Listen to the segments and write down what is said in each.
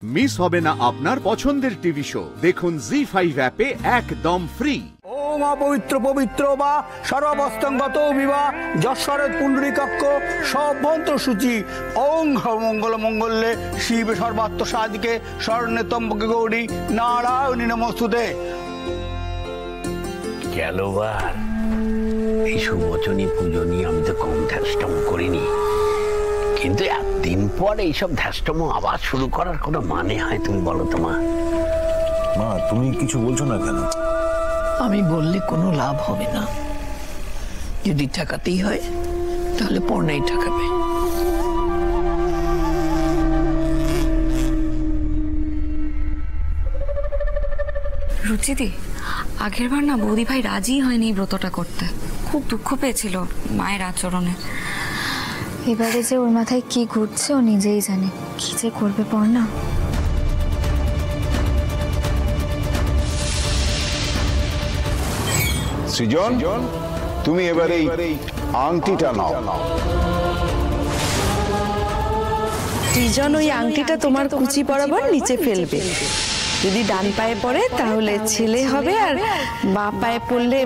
Miss হবে না আপনার পছন্দের টিভি শো। দেখুন জি5 অ্যাপে একদম ফ্রি। ওম অপবিত্র পবিত্র বা সর্বাবস্থাঙ্গত বিবাহ যশ্বরের পুণ্ডরীকাক্ষ সভ্যন্ত সূচি ওং মঙ্গল মঙ্গলে শিব সর্বাত্ম সাদিকে স্বর্ণে তম্বকে গৌরী নারায়ণী নমস্তুতে। গেলবার এই সুবচনী পুজো নিয়ে আমি তো কম ধ্যাষ্টম করিনি, কিন্তু একদিন পর এইসব ধ্যাষ্টম আবার শুরু করার কোনো মানে হয় তুমি বলো তো মা? মা তুমি কিছু বলছো না কেন? আমি বললে কোনো লাভ হবে না। যদি ঠেকাতেই হয় তাহলে পর্ণাই ঠেকাবে। রুচিদি, আগের বার না বৌদি ভাই রাজি হয়নি ব্রতটা করতে, খুব দুঃখ পেয়েছিল মায়ের আচরণে। এবারে যে ওর মাথায় কি ঘুরছে ও নিজেই জানে। কি যে করবে পর্ণা। সৃজন, তুমি এবারে এই আংটিটা নাও। সৃজন, ওই আংটিটা তোমার কুচি বরাবর নিচে ফেলবে। যদি ডান পায়ে পড়ে তাহলে ছেলে হবে, আর বাঁ পায়ে পড়লে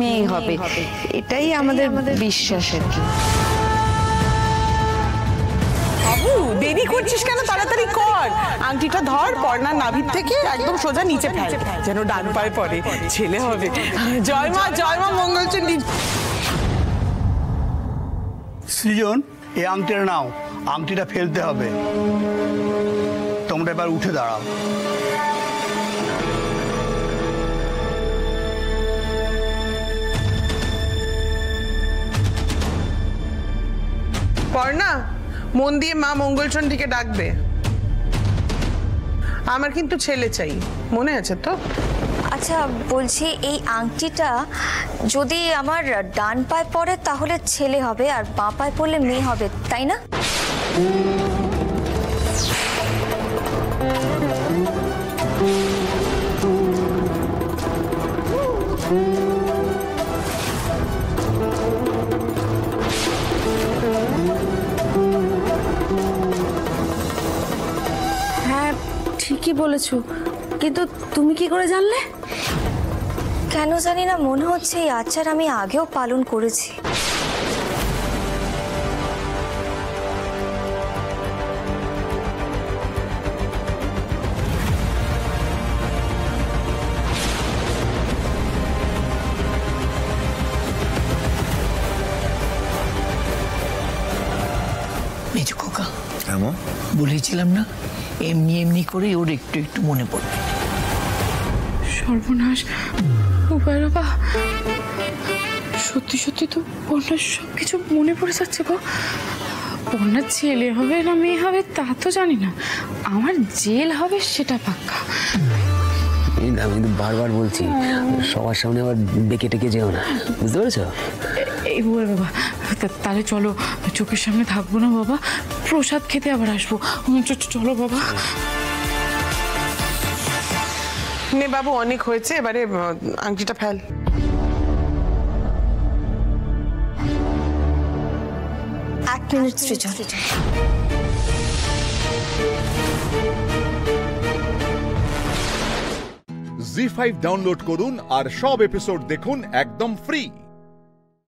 মেয়ে হবে। এটাই আমাদের বিশ্বাস আর কি। বাবু, দেরি করছিস কেন? তাড়াতাড়ি কর। আংটিটা ধর, পর্ণার নাভির থেকে একদম সোজা নিচে ফেল, যেন ডান পায়ে পড়ে, ছেলে হবে। জয় মা মঙ্গলচণ্ডী। সৃজন, এই আংটিটা নাও। আংটিটা ফেলতে হবে। তোমরা এবার উঠে দাঁড়াও। পর্ণা, মন দিয়ে মা মঙ্গলচণ্ডীকে ডাকবে। আমার কিন্তু ছেলে চাই, মনে আছে তো? আচ্ছা বলছি, এই আংটিটা যদি আমার ডান পায়ে পড়ে তাহলে ছেলে হবে, আর বাঁ পায়ে পড়লে মেয়ে হবে, তাই না? হ্যাঁ ঠিকই বলেছো, কিন্তু তুমি কি করে জানলে? কেন জানি না, মনে হচ্ছে এই আচার আমি আগেও পালন করেছি। মেজো খোকা, এমন বলেছিলাম না এমনি এমনি করে ওর একটু একটু মনে পড়বে। সর্বনাশ, উপায় বাবা, সত্যি সত্যি তো পর্ণার সবকিছু মনে পড়ে যাচ্ছে গো। পর্ণার ছেলে হবে না মেয়ে হবে তা তো জানি না, আমার জেল হবে সেটা পাক্কা। আমি কিন্তু বারবার বলছি, সবার সামনে আবার ডেকে টেকে যেও না, বুঝতে পেরেছো? এই বুয়া বাবা, তাহলে চলো, চোখের সামনে থাকবো না বাবা, প্রসাদ খেতে আবার আসবো। চলো বাবা। নে বাবু, অনেক হয়েছে, এবারে আংটিটা ফেল। এক মিনিট সৃজন। জি5 ডাউনলোড করুন আর সব এপিসোড দেখুন একদম ফ্রি।